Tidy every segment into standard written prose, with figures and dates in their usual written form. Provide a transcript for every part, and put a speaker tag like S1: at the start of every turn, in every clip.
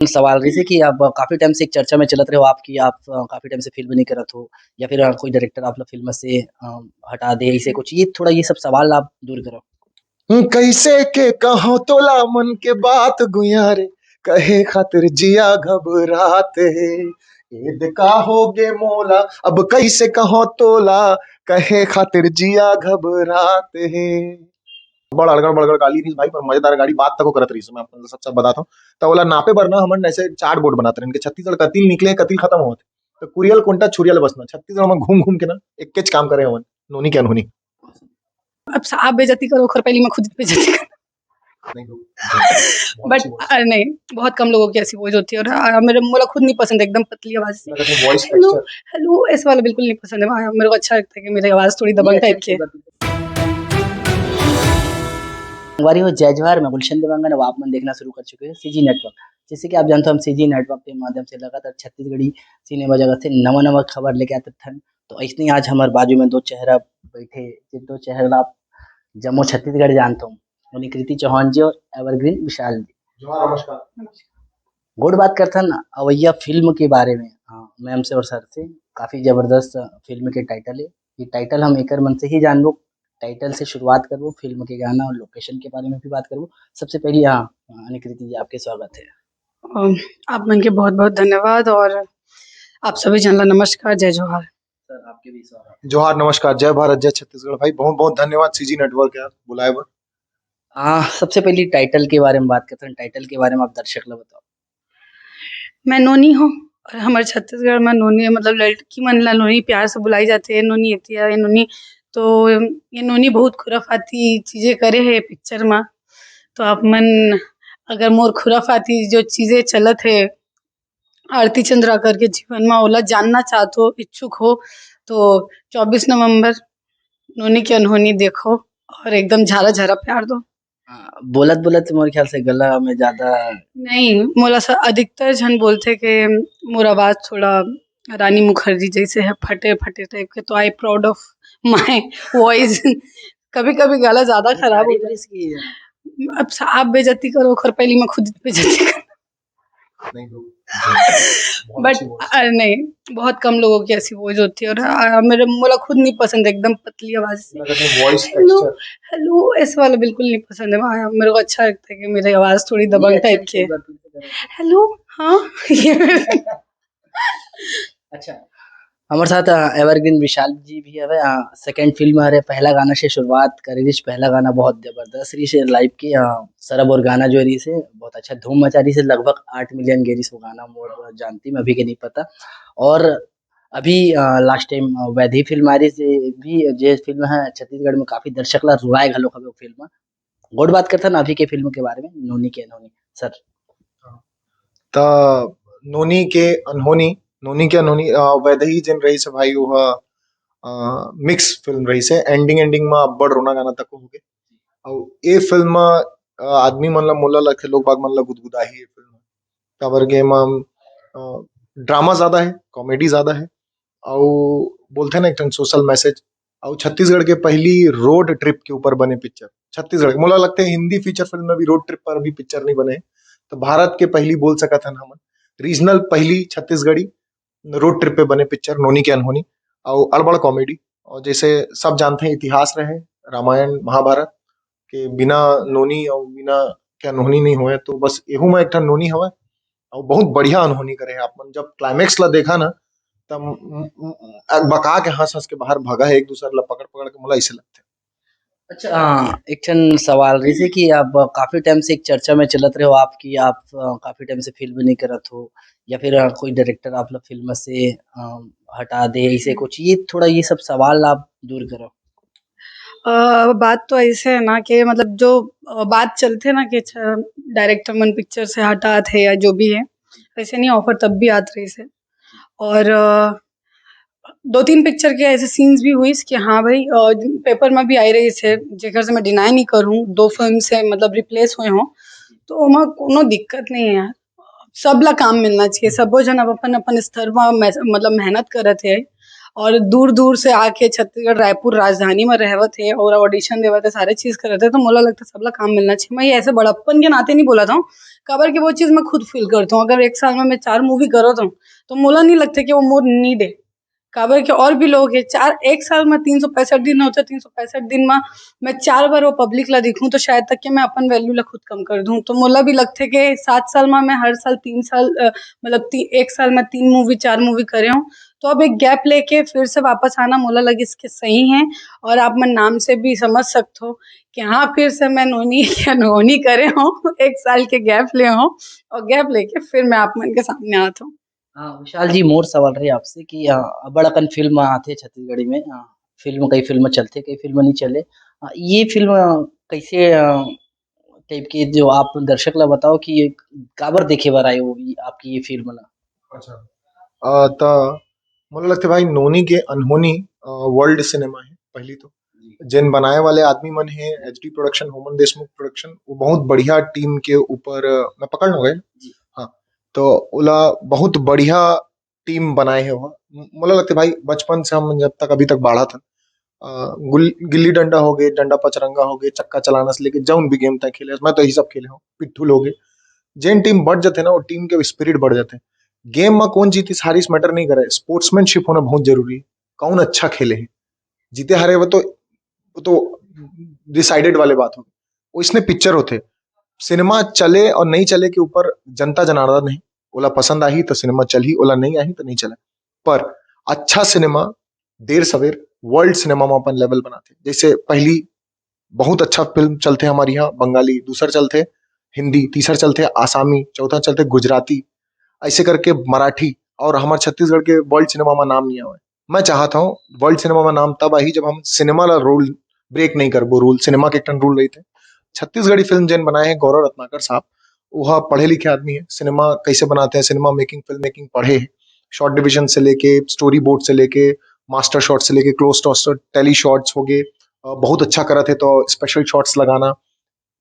S1: सवाल रही थी कि आप काफ़ी टाइम से एक चर्चा में चलत रहे हो आप कि आप काफ़ी टाइम से फ़िल्म नहीं करत हो या फिर कोई डायरेक्टर आप लोग फ़िल्म से हटा दे ऐसे कुछ ये थोड़ा ये सब सवाल आप दूर करो।
S2: कैसे के कहो तोला मन के बात गुयारे कहे खातिर जिया घबरात है ईद का होगे मोला अब कैसे कहो तोला कहे खातिर जिया घबरात है बड़ अड़गड़ गाली रही भाई पर मजेदार गाड़ी बात तक करत रही मैं अपन सब बताता हूँ तो बोला नापे बर ना हमन ऐसे चार्ट बोर्ड बनाते रहे इनके छत्तीसगढ़ कतील निकले कतील खत्म होते तो कुरियल कोंटा छुरियल बसना छत्तीसगढ़ में घूम घूम के ना एक केच काम करे हमन नोनी के अनहोनी
S3: अब आप बेइज्जती करो खैर पहली मैं खुद बेइज्जती कर
S2: नहीं तो
S3: बट नहीं बहुत कम लोगों की ऐसी वॉइस होती है और मेरे मुझे खुद नहीं पसंद एकदम पतली आवाज से
S2: वॉइस
S3: हेलो हेलो ऐसे वाला बिल्कुल नहीं पसंद है मेरे को अच्छा लगता है कि मेरी आवाज थोड़ी दबंग टाइप की है
S1: हमारी वो जय जवाहर में गुलशन देवांगन अब आप मन देखना शुरू कर चुके हैं सीजी नेटवर्क जैसे कि आप जानते हो हम सीजी नेटवर्क के माध्यम से लगातार छत्तीसगढ़ी सिनेमा जगत से नवा नवा खबर लेके आते थे तो ऐसे ही आज हमारे बाजू में दो चेहरा बैठे जिन दो चेहरा आप जम्मू छत्तीसगढ़ जानता हूँ उन्हीं कृति चौहान जी और एवरग्रीन विशाल जी।
S2: नमस्कार
S1: गुड बात करते ना अवैया फिल्म के बारे में मैम से और सर से काफ़ी ज़बरदस्त फिल्म के टाइटल है ये टाइटल हम एकर मन से ही जानबो टाइटल से शुरुआत करबो फिल्म के गाना और लोकेशन के बारे में भी बात करबो सबसे पहले अनिकृति जी आपके स्वागत है।
S3: आप मन के बहुत बहुत धन्यवाद और आप सभी जनला नमस्कार जय जोहार।
S1: सर आपके भी स्वागत
S2: जोहार नमस्कार जय भारत जय छत्तीसगढ़ भाई बहुत बहुत धन्यवाद सीजी नेटवर्क यार बुलाए बर
S1: सबसे पहले टाइटल के बारे में बात करते हैं टाइटल के बारे में आप दर्शक लोग बताओ।
S3: मैं नोनी हूँ और हमारे छत्तीसगढ़ में नोनी मतलब लड़की मन ला नोनी प्यार से बुलाई जाती है नोनी आती है नोनी तो ये नोनी बहुत खुराफाती चीजें करे है पिक्चर में तो आप मन अगर मोर खुराफाती जो चीजें चलत है आरती चंद्राकर के जीवन में ओला जानना चाहते हो इच्छुक हो तो 24 नवंबर नोनी की अनहोनी देखो और एकदम झारा झारा प्यार दो।
S1: बोलत बोलत मोर ख्याल से गला में ज्यादा
S3: नहीं मोला अधिकतर जन बोलते कि मोर आवाज थोड़ा रानी मुखर्जी जैसे है फटे फटे टाइप के तो I proud of my voice कभी कभी गला ज्यादा खराब हो जाता है। अब आप बेइज्जती करो खैर पहली मैं खुद बेइज्जती कर
S2: नहीं तो
S3: बट नहीं बहुत कम लोगों की ऐसी वॉइस होती है और मेरे मुझे खुद नहीं पसंद एकदम पतली आवाज से
S2: वॉइस
S3: हेलो हेलो ऐसे वाला बिल्कुल नहीं पसंद है मेरे को अच्छा लगता है कि मेरी आवाज थोड़ी दबंग टाइप की है हेलो हाँ
S1: अच्छा हमारे साथ एवरग्रीन विशाल जी भी है सेकंड फिल्म हमारे पहला गाना से शुरुआत करी रही पहला गाना बहुत जबरदस्त रही से लाइव की सरब और गाना जो रही से बहुत अच्छा धूम मचा रही से लगभग 8 मिलियन गेरी वो गाना मोर जानती मैं अभी के नहीं पता और अभी लास्ट टाइम वैधी फिल्म आ रही से भी जो फिल्म है छत्तीसगढ़ में काफी दर्शक ला रुआए घलो खबे फिल्म गुड बात करता ना अभी के फिल्म के बारे में नोनी के अनहोनी सर
S2: त नोनी के अनहोनी वैदही जिन रही से भाई वह मिक्स फिल्म रही से एंडिंग में अब्बड़ रोना गाना तक हो गए और ये फिल्म आदमी मन ला मोला लखे लोग बाग मन ला गुदगुदाही ये फिल्म काबर के ड्रामा ज्यादा है कॉमेडी ज्यादा है और बोलते हैं ना एक सोशल मैसेज और छत्तीसगढ़ के पहली रोड ट्रिप के ऊपर बने पिक्चर छत्तीसगढ़ मोला लगता है हिंदी फीचर फिल्म में भी रोड ट्रिप पर भी पिक्चर नहीं बने तो भारत के पहली बोल सका था हम रीजनल पहली छत्तीसगढ़ी रोड ट्रिप पे बने पिक्चर नोनी के अनहोनी और अड़बड़ कॉमेडी और जैसे सब जानते हैं इतिहास रहे रामायण महाभारत के बिना नोनी और बिना के अनहोनी नहीं हुए तो बस एहू में एक नोनी हवा और बहुत बढ़िया अनहोनी करे आप मन जब क्लाइमेक्स ला देखा ना तब बका के हंस हंस के बाहर भगा है एक दूसरे ला पकड़ पकड़ के मोला ऐसे लगते
S1: अच्छा एक ठन सवाल रही कि आप काफी टाइम से एक चर्चा में चलत रहे हो आप कि आप काफी टाइम से फिल्म नहीं करत हो या फिर कोई डायरेक्टर आप लोग फिल्म से हटा दे ऐसे कुछ ये थोड़ा ये सब सवाल आप दूर करो।
S3: बात तो ऐसे है ना कि मतलब जो बात चलते है ना कि डायरेक्टर मन पिक्चर से हटा थे या जो भी है ऐसे नहीं ऑफर तब भी आत रही से और 2-3 पिक्चर के ऐसे सीन्स भी हुई कि हाँ भाई पेपर में भी आई रही से जेकर से मैं डिनाई नहीं करूँ 2 फिल्म से मतलब रिप्लेस हुए हों तो ओमा कोनो दिक्कत नहीं है यार सब ला काम मिलना चाहिए सबो जन अब अपन अपन स्तर में मतलब मेहनत करत है और दूर दूर से आके छत्तीसगढ़ रायपुर राजधानी में रहवत है और ऑडिशन देवत है, सारे चीज करते हैं, तो मोला लगता है सबला काम मिलना चाहिए। मैं ये ऐसे बड़प्पन के नाते नहीं बोला था, काबर की वो चीज मैं खुद फील करता हूँ। अगर एक साल में मैं 4 मूवी करत हूँ तो मोला नहीं लगता कि वो मोर नीड है, काबर के और भी लोग है। चार एक साल में 365 दिन होते, 365 दिन में मैं 4 बार वो पब्लिक ला दिखूं तो शायद तक कि मैं अपन वैल्यू ला खुद कम कर दूं। तो मोला भी लगता है कि 7 साल में मैं हर साल 3 साल मतलब एक साल में 3 मूवी 4 मूवी करे हूँ, तो अब एक गैप लेके फिर से वापस आना मोला लगे इसके सही है। और आप मन नाम से भी समझ सकते हो कि हाँ फिर से मैं नोनी या नोनी करे हूँ एक साल के गैप ले हूँ और गैप लेके फिर मैं आप मन के सामने आता हूँ।
S1: विशाल जी मोर सवाल रही आपसे कि बड़ अकन फ़िल्म आथे छत्तीसगढ़ी में, कई फ़िल्म चलथे, कई फ़िल्म नहीं चले। ये फ़िल्म कैसे टाइप की जो आप दर्शक ला बताओ कि ये काबर देखे बर आए हो आपकी ये फ़िल्म ला?
S2: अच्छा त मोला लगथे भाई नोनी के अनहोनी वर्ल्ड सिनेमा है पहली तो जिन बनाए वाले आदमी मन है HD production human Deshmukh production वो बहुत बढ़िया टीम के ऊपर मैं पकड़ लो गए हाँ तो ओला बहुत बढ़िया टीम बनाए है वह मोला लगता है भाई बचपन से हम जब तक अभी तक बाढ़ा था गिल्ली डंडा हो गए डंडा पचरंगा हो गए चक्का चलाना से लेके जौन भी गेम तक खेले मैं तो यही सब खेले हूँ पिट्ठू लोग जेन टीम बढ़ जाते ना वो टीम के स्पिरिट बढ़ जाते हैं गेम में कौन जीती हारिस मैटर नहीं करे स्पोर्ट्समैनशिप होना बहुत जरूरी है कौन अच्छा खेले है जीते हारे वो तो डिसाइडेड वाले बात होगी वो इसने पिक्चर होते सिनेमा चले और नहीं चले के ऊपर जनता जनार्दन है ओला पसंद आई तो सिनेमा चल ही ओला नहीं आई तो नहीं चला पर अच्छा सिनेमा देर सवेर वर्ल्ड सिनेमा में अपन लेवल बनाते जैसे पहली बहुत अच्छा फिल्म चलते हमारे यहाँ बंगाली दूसर चलते हिंदी तीसर चलते आसामी चौथा चलते गुजराती ऐसे करके मराठी और हमारे छत्तीसगढ़ के वर्ल्ड सिनेमा में नाम नहीं आवे मैं चाहता हूँ वर्ल्ड सिनेमा में नाम तब आई जब हम सिनेमा ला रूल ब्रेक नहीं करबो रूल सिनेमा के एक टन रूल रही थे छत्तीसगढ़ी फिल्म जिन बनाए हैं गौरव रत्नाकर साहब वह पढ़े लिखे आदमी है सिनेमा कैसे बनाते हैं सिनेमा मेकिंग फिल्म मेकिंग पढ़े हैं शॉर्ट डिवीजन से लेके स्टोरी बोर्ड से लेके मास्टर शॉट से लेके क्लोज टॉस्टर टेली शॉट्स हो गए बहुत अच्छा करा थे तो स्पेशल शॉट्स लगाना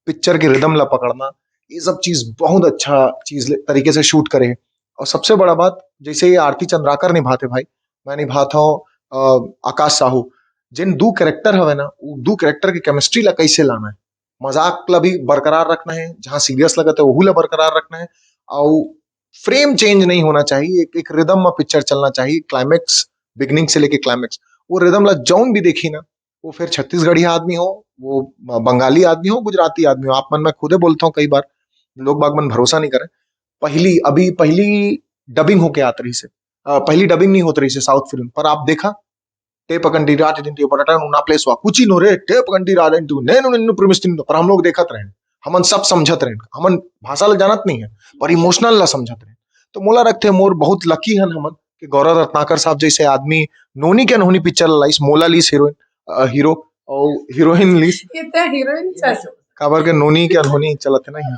S2: पिक्चर के रिदम ला पकड़ना ये सब चीज बहुत अच्छा चीज तरीके से शूट करे और सबसे बड़ा बात जैसे ये आरती चंद्राकर निभाते भाई मैं निभाता हूँ आकाश साहू जिन दो कैरेक्टर हवे ना वो दो कैरेक्टर की केमिस्ट्री ला कैसे लाना है मजाक ला भी बरकरार रखना है जहाँ सीरियस लगता है वहू ला बरकरार रखना है और फ्रेम चेंज नहीं होना चाहिए एक रिदम में पिक्चर चलना चाहिए क्लाइमेक्स बिगनिंग से लेके क्लाइमेक्स वो रिदम ला जौन भी देखी ना वो फिर छत्तीसगढ़ी आदमी हो वो बंगाली आदमी हो गुजराती आदमी हो आप मन मैं खुदे बोलता हूँ कई बार लोग बाग मन भरोसा नहीं करे पहली डबिंग होके आत रही से पहली डबिंग नहीं होत रही से साउथ फिल्म पर आप देखा टेप कंटी रात दिन पटाटा ना प्लेस हुआ कुछ ही नो रे टेप कंटी रात दिन नैनो नैनो प्रिमिस्टिन पर हम लोग देखत रहे हमन सब समझत रहे हमन भाषा ला जानत नहीं है पर इमोशनल ला समझत रहे तो मोला रखते मोर बहुत लकी हन हमन कि गौरव रत्नाकर साहब जैसे आदमी नोनी के अनहोनी पिक्चर लाइस मोला लीस हीरोइन हीरो और हीरोइन लीस
S3: इतना हीरोइन
S2: काबर के नोनी के अनहोनी चलत है ना यहाँ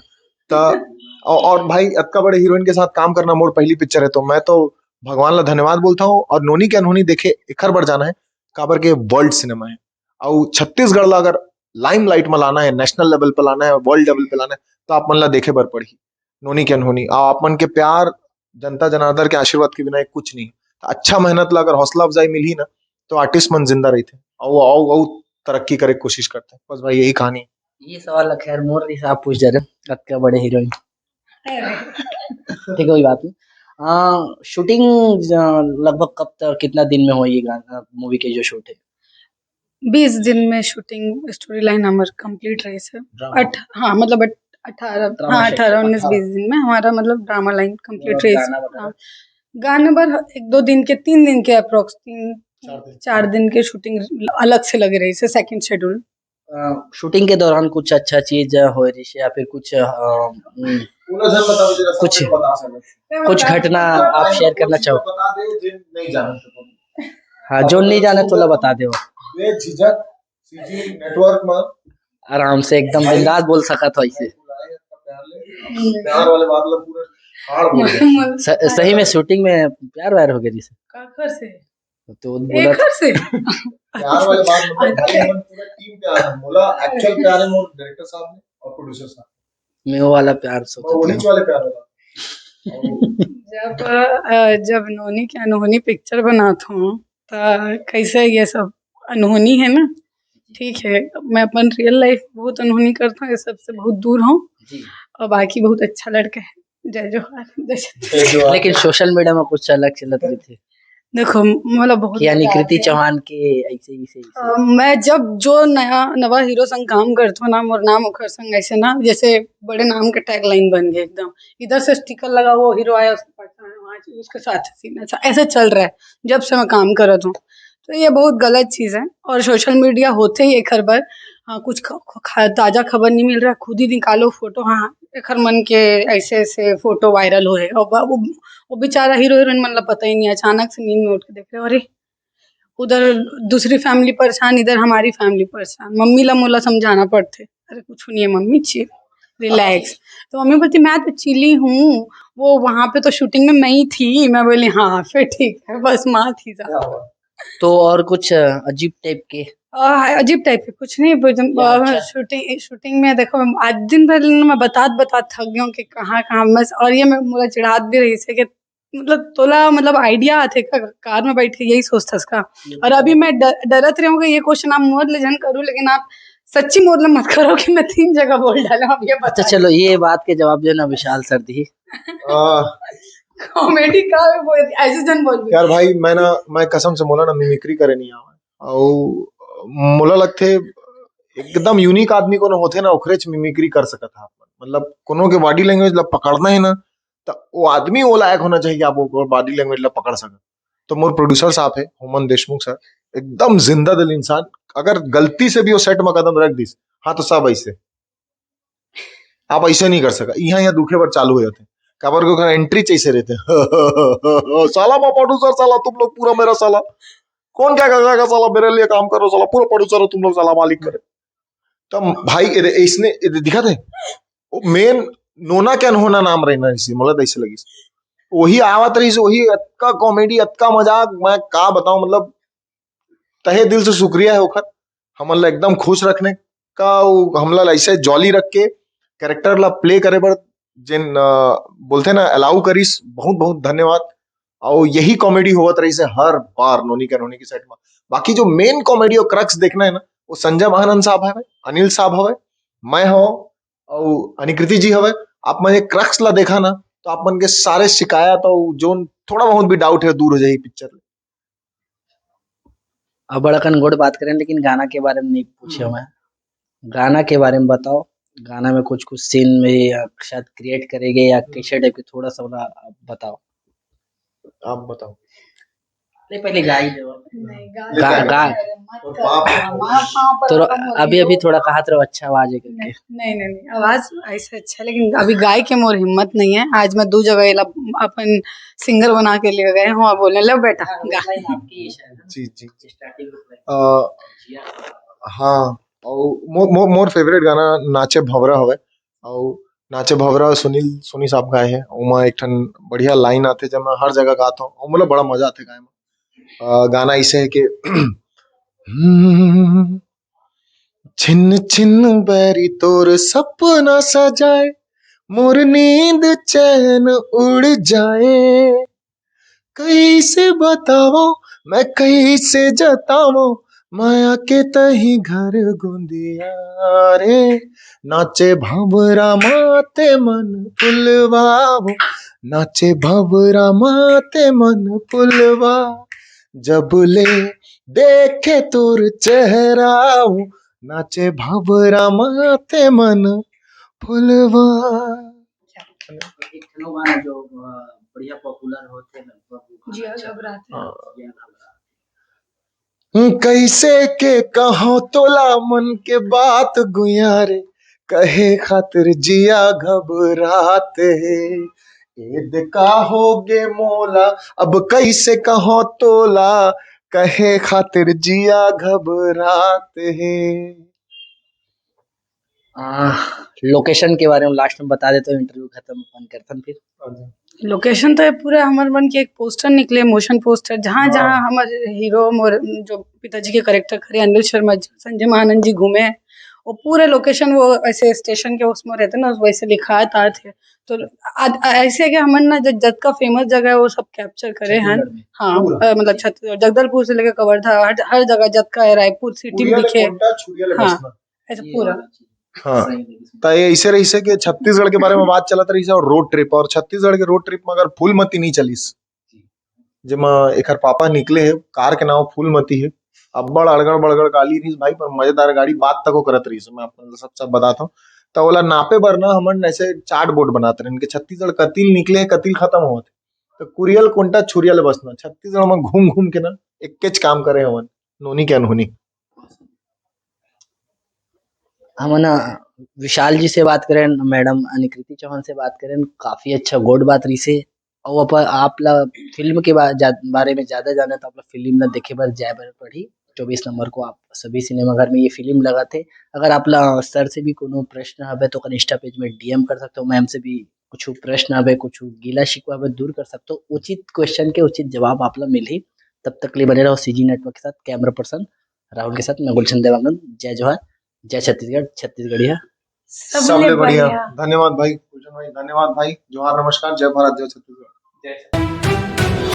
S2: और भाई अक्का बड़े हीरोइन के साथ काम करना मोर पहली पिक्चर है तो मैं तो भगवान ला धन्यवाद बोलता हूँ और नोनी के अनहोनी देखे एखर बार जाना है काबर के वर्ल्ड सिनेमा है और छत्तीसगढ़ ला अगर लाइम लाइट में लाना है नेशनल लेवल पे लाना है वर्ल्ड लेवल पे लाना है तो आप मन ला देखे बर पड़ी नोनी के अनहोनी और आप मन के प्यार जनता जनार्दन के आशीर्वाद के बिना एक कुछ नहीं अच्छा मेहनत ला अगर हौसला अफजाई मिली ना तो आर्टिस्ट मन जिंदा रहते और तरक्की करे की कोशिश करते हैं बस भाई यही कहानी
S1: ये सवाल खैर मोर नहीं आप पूछ जा रहे हो अक्का बड़े हीरोइन ठीक है कोई बात नहीं। शूटिंग लगभग कब तक कितना दिन में हो ये गाना मूवी के जो शूट है?
S3: 20 दिन में शूटिंग स्टोरी लाइन हमार कंप्लीट रही से हाँ मतलब 18
S1: ड्रामा
S3: हाँ
S1: सेक्शन,
S3: 18 19 20 दिन में हमारा मतलब ड्रामा लाइन कंप्लीट रही
S1: गाना
S3: से।
S1: वगैरह?
S3: हाँ, गाने पर 1-2 दिन के 3 दिन के अप्रोक्स 3-4 दिन के शूटिंग अलग से लगे रही से सेकंड शेड्यूल।
S1: शूटिंग के दौरान कुछ अच्छा चीज हो रही है या फिर कुछ कुछ कुछ घटना आप शेयर करना चाहो?
S2: बता दे जिन नहीं जानते
S1: हाँ जो नहीं जाने तो ला बता दो
S2: बेझिझक सीजी नेटवर्क में
S1: आराम से एकदम बिंदास बोल सका था ऐसे।
S2: प्यार वाले बात ला पूरा हाड़ बोल दिया।
S1: सही में शूटिंग में प्यार व्यार हो गया जिसे
S3: काकर से
S1: तो बोला
S3: एकर से
S2: प्यार वाले बात मतलब भाई हमन पूरा टीम प्यार है बोला एक्चुअल प्यार है मोर डायरेक्टर साहब ने और प्रोड्यूसर साहब
S1: मैं वो वाला प्यार
S2: मैं
S1: सोचता
S2: वही
S1: हूँ।
S2: वाले प्यार वाला
S3: जब जब नोनी की अनहोनी पिक्चर बनाता हूँ तो कैसे ये सब अनहोनी है ना। ठीक है, मैं अपन रियल लाइफ बहुत अनहोनी करता हूँ, ये सबसे बहुत दूर हूँ
S1: जी
S3: और बाकी बहुत अच्छा लड़का है। जय जोहार, जय छत्तीसगढ़।
S1: लेकिन सोशल मीडिया में कुछ अलग चलत रही थी
S3: देखो मतलब बहुत
S1: कि यानी
S3: मजा
S1: कृति
S3: आते हैं।
S1: चौहान के ऐसे ऐसे
S3: मैं जब जो नया नवा हीरो संग काम करता हूँ ना, मोर नाम ओखर संग ऐसे ना, जैसे बड़े नाम के टैग लाइन बन गए एकदम, इधर से स्टिकर लगा, वो हीरो आया उसके पास वहाँ उसके साथ सीन ऐसा ऐसे चल रहा है जब से मैं काम कर रहा हूँ। तो ये बहुत गलत चीज़ है और सोशल मीडिया होते ही एक हर बार हाँ कुछ ताज़ा खबर नहीं मिल रहा, खुद ही निकालो फोटो, हाँ एक हर मन के ऐसे ऐसे फोटो वायरल हो रहे और वो बेचारा हीरो हीरोइन मतलब पता ही नहीं, अचानक से नींद में उठ के देख रहे हो, अरे उधर दूसरी फैमिली परेशान, इधर हमारी फैमिली परेशान। मम्मी ला मोला समझाना पड़ते, अरे कुछ नहीं है मम्मी, चिल रिलैक्स। तो मम्मी बोलती मैं तो चिली हूँ, वो वहाँ पे तो शूटिंग में मैं ही थी। मैं बोली हाँ फिर ठीक है, बस माँ थी ज्यादा।
S1: तो और कुछ अजीब टाइप के
S3: अजीब टाइप के कुछ नहीं,
S1: अच्छा
S3: शूटिंग शूटिंग में देखो आज दिन भर मैं बता थक गया हूँ कि कहाँ कहाँ बस। और ये मैं मुझे चिढ़ात भी रही से कि मतलब तोला मतलब आइडिया आते का कार में बैठ के यही सोचता इसका। और अभी मैं डरत रही हूँ कि ये क्वेश्चन आप मोर ले जन करूँ, लेकिन आप सच्ची मोर ले मत करो कि मैं 3 जगह बोल डाला, अब ये
S1: अच्छा
S3: बता।
S1: चलो ये बात के जवाब जो है ना विशाल सर दी
S2: आ,
S3: कॉमेडी का है वो, ऐसे जन बोल
S2: यार भाई मैं कसम से मोला ना मिमिक्री करे नहीं आवा और मोला लगथे एकदम यूनिक आदमी कोनो होथे ना ओखरे च मिमिक्री कर सकत हा मतलब कोनो के बॉडी लैंग्वेज ला पकड़ना है ना तो वो आदमी वो लायक होना चाहिए आप वो बॉडी लैंग्वेज ला पकड़ सके। तो मोर प्रोड्यूसर साहब है होमन देशमुख सर, एकदम जिंदा दिल इंसान, अगर गलती से भी वो सेट में कदम रख दिस हाँ तो सब ऐसे आप ऐसे नहीं कर सका, यहाँ दुखे बार चालू हो जाते काबर को एंट्री चाहिए रहते साला मैं प्रोड्यूसर साला तुम लोग पूरा मेरा साला कौन क्या करेगा साला मेरे लिए काम करो साला पूरा प्रोड्यूसर हो तुम लोग साला मालिक करे। तब भाई इसने दिखा थे मेन नोना क्या होना नाम रहना इसी मतलब ऐसे लगी वही आवत रही से वही अतका कॉमेडी अतका मजाक मैं का बताऊं मतलब तहे दिल से शुक्रिया है ओखर हमला एकदम खुश रखने का हमला ऐसे जॉली रख के कैरेक्टर ला प्ले करे बर जिन बोलते ना अलाउ करीस बहुत बहुत धन्यवाद। और यही कॉमेडी होवत रही से हर बार नोनी की सेट में। बाकी जो मेन कॉमेडी और क्रक्स देखना है ना वो संजय महानंद साहब है, अनिल साहब हवे, मैं हो और अनिकृति जी हवे। आप मुझे क्रक्स ला देखा ना तो आप मन के सारे शिकायत और जो थोड़ा बहुत भी डाउट है दूर हो जाएगी पिक्चर।
S1: अब बड़कन गुड बात करें लेकिन गाना के बारे में नहीं पूछे मैं, गाना के बारे में बताओ। गाना में कुछ कुछ सीन में या शायद क्रिएट करेंगे या कैसे टाइप के थोड़ा सा वाला आप बताओ।
S2: आप बताओ।
S1: नहीं पहले गा ही दो।
S3: नहीं
S1: गा गा तो अभी
S3: अभी
S1: थोड़ा कहा तो अच्छा आवाज है करके
S3: नहीं नहीं नहीं आवाज ऐसे अच्छा, लेकिन अभी गाय के मोर हिम्मत नहीं है। आज मैं 2 जगह अपन सिंगर बना के ले गए हूँ और बोलने लो बेटा गा।
S2: जी जी हाँ और मोर फेवरेट गाना नाचे भवरा हवे और नाचे भवरा सुनील सोनी साहब गाए हैं उमा एक ठन बढ़िया लाइन आते जब मैं हर जगह गाता हूँ और मुझे बड़ा मजा आते गाए में। गाना ऐसे है कि छिन्न छिन्न बैरी तोर सपना सजाए मोर नींद चैन उड़ जाए कैसे बताओ मैं कैसे जताओ माया के तही घर गुंदिया रे नाचे भंवरा माते मन पुलवाओ नाचे भंवरा माते मन पुलवा जब ले देखे तोर चेहराओ नाचे भंवरा माते मन फुलवा।
S1: एक गाना जो बढ़िया पॉपुलर होते हैं लगभग
S3: जिया घबराते
S2: कैसे के कहो तोला मन के बात गुयारे कहे खातिर जिया घबराते ईद का होगे मोला अब कैसे कहो तोला कहे खातिर जिया घबराते हैं।
S1: लोकेशन के बारे में लास्ट में बता देते हो इंटरव्यू खत्म अपन करतन फिर।
S3: लोकेशन तो पूरा हमारे मन के एक पोस्टर निकले, मोशन पोस्टर, जहाँ जहाँ हमारे हीरो मोर जो पिताजी के करेक्टर करे अनिल शर्मा जी, संजय महानंद जी घूमे वो पूरे लोकेशन वो ऐसे स्टेशन के उसमें रहते ना वैसे लिखाए था थे। तो ऐसे है कि हमन ना जत का फेमस जगह है वो सब कैप्चर करे हैं।
S1: छत्तीसगढ़ में
S3: हाँ
S2: पूरा
S3: मतलब छत्तीसगढ़ जगदलपुर से लेकर कवर्धा हर जगह जत का है, रायपुर सिटी में
S2: कुरिया ले
S3: दिखे।
S2: कोंटा छुरिया ले
S3: हाँ
S2: बसना
S3: ऐसे
S1: ये
S3: पूरा।
S1: वाला चीज
S2: हाँ
S1: सही लगी इसमें।
S2: तो ये ऐसे रही से कि छत्तीसगढ़ के बारे में बात चलत रही से और रोड ट्रिप और छत्तीसगढ़ के रोड ट्रिप में अगर फूलमती नहीं चलीस जेमा एकर पापा निकले है कार के नाम फूलमती है अब्बड़ अड़गड़ बड़गड़ गाली रही भाई पर मजेदार गाड़ी बात तक करत रही मैं आपको सब बताता हूँ तो ओला नापे बर ना हमन ऐसे चार्ट बोर्ड बनाते रहे इनके छत्तीसगढ़ कतील निकले कतील खत्म होत तो कुरियल कोंटा छुरियल बसना छत्तीसगढ़ में घूम घूम के ना एक काम करे हमन नोनी के अनहोनी।
S1: हम ना विशाल जी से बात करें मैडम कृति चौहान से बात करें काफी अच्छा गोड बात रही से और आप ला फिल्म के बारे में ज्यादा जाना तो आप ला फिल्म ला देखे बर जाए बर पड़ी 24 नंबर को आप सभी सिनेमाघर में ये फिल्म लगा थे। अगर आप ला सर से भी कोनो प्रश्न हवे तो इंस्टा पेज में डीएम कर सकते हो, मैम से भी कुछ प्रश्न हवे कुछ गीला शिकवा हवे दूर कर सकते हो, उचित क्वेश्चन के उचित जवाब आप ला मिल ही। तब तक लिए बने रहो सीजी नेटवर्क के साथ। कैमरा पर्सन राहुल के साथ मैं गुलशन देवांगन। जय जोहार, जय छत्तीसगढ़, छत्तीसगढ़िया।
S2: सबले बढ़िया धन्यवाद भाई गुलशन भाई धन्यवाद भाई जोहार नमस्कार जय भारत जय छत्तीसगढ़।